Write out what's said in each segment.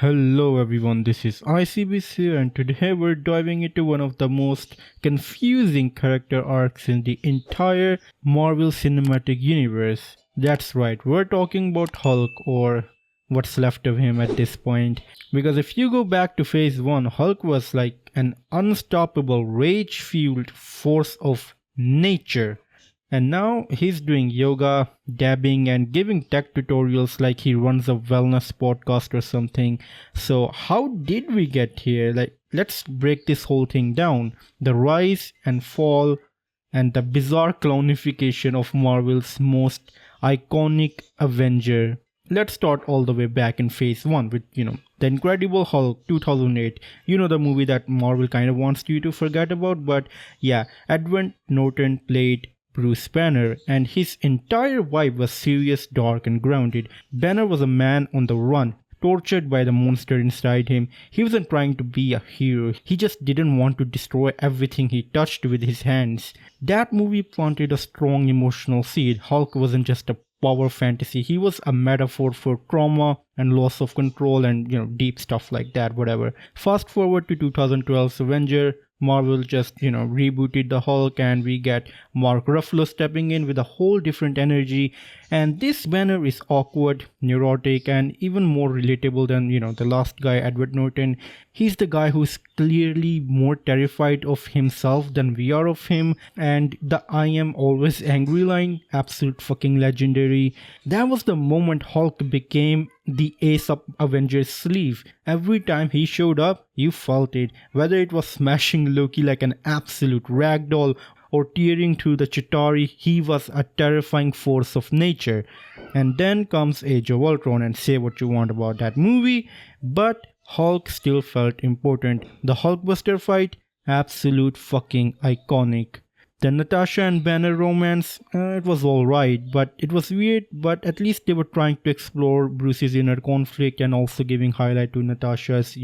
Hello everyone, this is ICBC here and today we're diving into one of the most confusing character arcs in the entire Marvel Cinematic Universe. That's right, we're talking about Hulk, or what's left of him at this point. Because if you go back to phase 1, Hulk was like an unstoppable rage-fueled force of nature. And now he's doing yoga, dabbing, and giving tech tutorials like he runs a wellness podcast or something. So, how did we get here? Let's break this whole thing down. The rise and fall and the bizarre clownification of Marvel's most iconic Avenger. Let's start all the way back in phase 1 with, The Incredible Hulk 2008. The movie that Marvel kind of wants you to forget about, but yeah, Edward Norton played Bruce Banner, and his entire vibe was serious, dark, and grounded. Banner was a man on the run, tortured by the monster inside him. He wasn't trying to be a hero, he just didn't want to destroy everything he touched with his hands. That movie planted a strong emotional seed. Hulk wasn't just a power fantasy, he was a metaphor for trauma and loss of control and deep stuff like that, whatever. Fast forward to 2012's Avenger. Marvel just, rebooted the Hulk and we get Mark Ruffalo stepping in with a whole different energy. And this Banner is awkward, neurotic, and even more relatable than, the last guy, Edward Norton. He's the guy who's clearly more terrified of himself than we are of him. And the I am always angry line, absolute fucking legendary. That was the moment Hulk became the ace up Avengers' sleeve. Every time he showed up, you felt it. Whether it was smashing Loki like an absolute ragdoll or tearing through the Chitauri, he was a terrifying force of nature. And then comes Age of Ultron, and say what you want about that movie, but Hulk still felt important. The Hulkbuster fight, absolute fucking iconic. The Natasha and Banner romance, it was alright, but it was weird, but at least they were trying to explore Bruce's inner conflict and also giving highlight to Natasha's,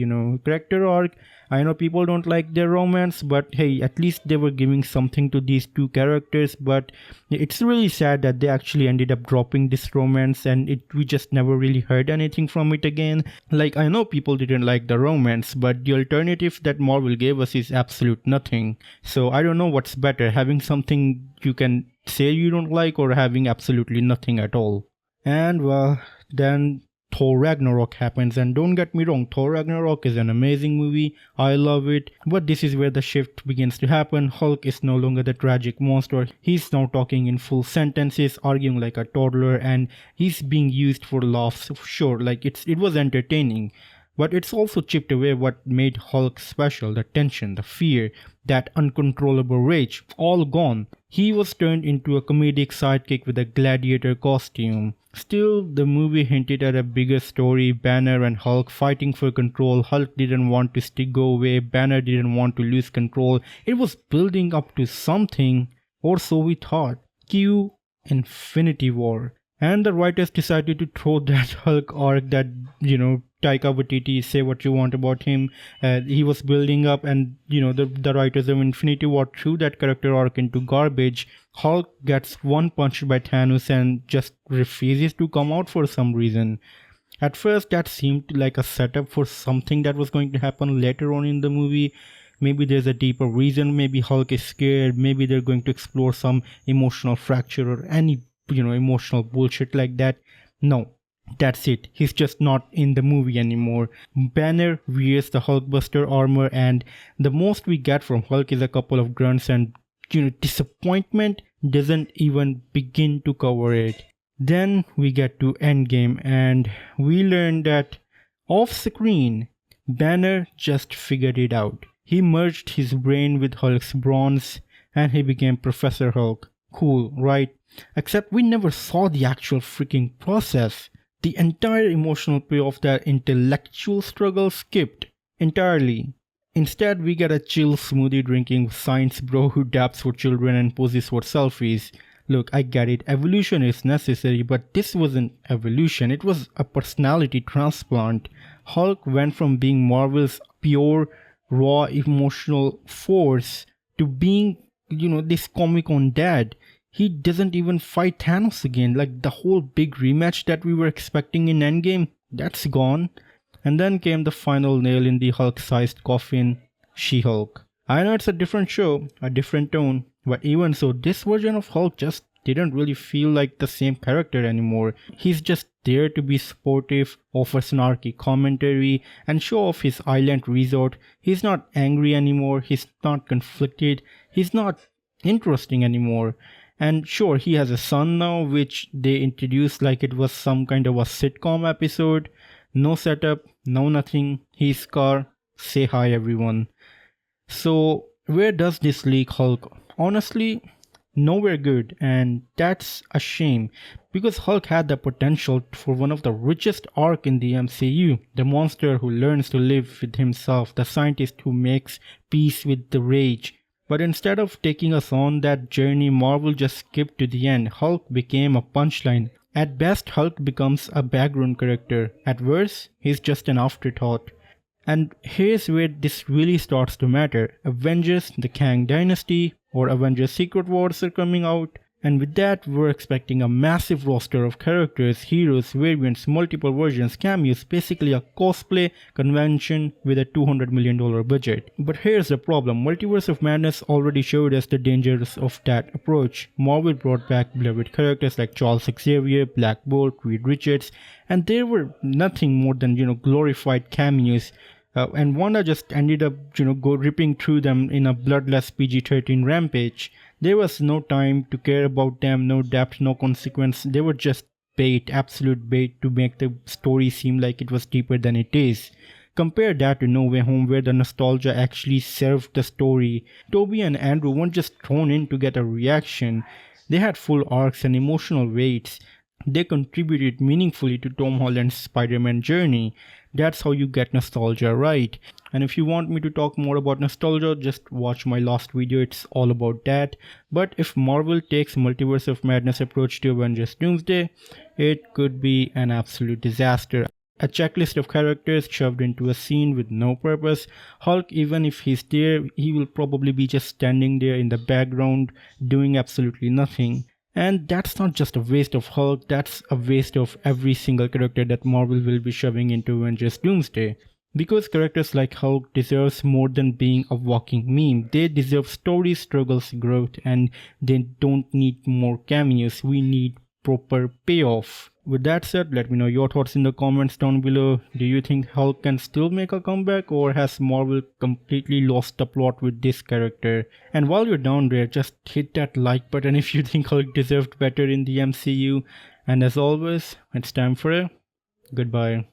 character arc. I know people don't like their romance, but hey, at least they were giving something to these two characters. But it's really sad that they actually ended up dropping this romance and we just never really heard anything from it again. Like, I know people didn't like the romance, but the alternative that Marvel gave us is absolute nothing. So I don't know what's better, having something you can say you don't like or having absolutely nothing at all. And well, then Thor Ragnarok happens, and don't get me wrong, Thor Ragnarok is an amazing movie, I love it, but this is where the shift begins to happen. Hulk is no longer the tragic monster, he's now talking in full sentences, arguing like a toddler, and he's being used for laughs, sure, like it was entertaining. But it's also chipped away what made Hulk special, the tension, the fear, that uncontrollable rage, all gone. He was turned into a comedic sidekick with a gladiator costume. Still, the movie hinted at a bigger story, Banner and Hulk fighting for control. Hulk didn't want to go away, Banner didn't want to lose control. It was building up to something, or so we thought. Cue Infinity War. And the writers decided to throw that Hulk arc that, Taika Waititi, say what you want about him. He was building up and, the writers of Infinity War threw that character arc into garbage. Hulk gets one punched by Thanos and just refuses to come out for some reason. At first, that seemed like a setup for something that was going to happen later on in the movie. Maybe there's a deeper reason, maybe Hulk is scared, maybe they're going to explore some emotional fracture or any emotional bullshit like that. No, that's it. He's just not in the movie anymore. Banner wears the Hulkbuster armor, and the most we get from Hulk is a couple of grunts, and disappointment doesn't even begin to cover it. Then we get to Endgame, and we learn that off screen, Banner just figured it out. He merged his brain with Hulk's bronze, and he became Professor Hulk. Cool, right? Except we never saw the actual freaking process. The entire emotional payoff, that intellectual struggle, skipped entirely. Instead, we get a chill smoothie drinking science bro who dabs for children and poses for selfies. Look, I get it, evolution is necessary, but this wasn't evolution, it was a personality transplant. Hulk went from being Marvel's pure, raw, emotional force to being, this comic-con dad. He doesn't even fight Thanos again. Like, the whole big rematch that we were expecting in Endgame, that's gone. And then came the final nail in the Hulk-sized coffin, She-Hulk. I know it's a different show, a different tone, but even so, this version of Hulk just didn't really feel like the same character anymore. He's just there to be supportive, offer snarky commentary, and show off his island resort. He's not angry anymore, he's not conflicted, he's not interesting anymore. And sure, he has a son now, which they introduced like it was some kind of a sitcom episode. No setup, no nothing. He's Scar. Say hi, everyone. So, where does this league Hulk? Honestly, nowhere good, and that's a shame because Hulk had the potential for one of the richest arc in the MCU. The monster who learns to live with himself, the scientist who makes peace with the rage. But instead of taking us on that journey, Marvel just skipped to the end. Hulk became a punchline. At best, Hulk becomes a background character. At worst, he's just an afterthought. And here's where this really starts to matter. Avengers, the Kang Dynasty, or Avengers Secret Wars are coming out. And with that, we're expecting a massive roster of characters, heroes, variants, multiple versions, cameos, basically a cosplay convention with a $200 million budget. But here's the problem, Multiverse of Madness already showed us the dangers of that approach. Marvel brought back beloved characters like Charles Xavier, Black Bolt, Reed Richards, and they were nothing more than, glorified cameos. And Wanda just ended up, ripping through them in a bloodless PG-13 rampage. There was no time to care about them, no depth, no consequence. They were just bait, absolute bait to make the story seem like it was deeper than it is. Compare that to No Way Home, where the nostalgia actually served the story. Toby and Andrew weren't just thrown in to get a reaction. They had full arcs and emotional weights. They contributed meaningfully to Tom Holland's Spider-Man journey. That's how you get nostalgia right. And if you want me to talk more about nostalgia, just watch my last video, it's all about that. But if Marvel takes Multiverse of Madness approach to Avengers Doomsday, it could be an absolute disaster. A checklist of characters shoved into a scene with no purpose. Hulk, even if he's there, he will probably be just standing there in the background doing absolutely nothing. And that's not just a waste of Hulk, that's a waste of every single character that Marvel will be shoving into Avengers Doomsday. Because characters like Hulk deserves more than being a walking meme. They deserve stories, struggles, growth, and they don't need more cameos. We need proper payoff. With that said, let me know your thoughts in the comments down below. Do you think Hulk can still make a comeback, or has Marvel completely lost the plot with this character? And while you're down there, just hit that like button if you think Hulk deserved better in the MCU. And as always, it's time for a goodbye.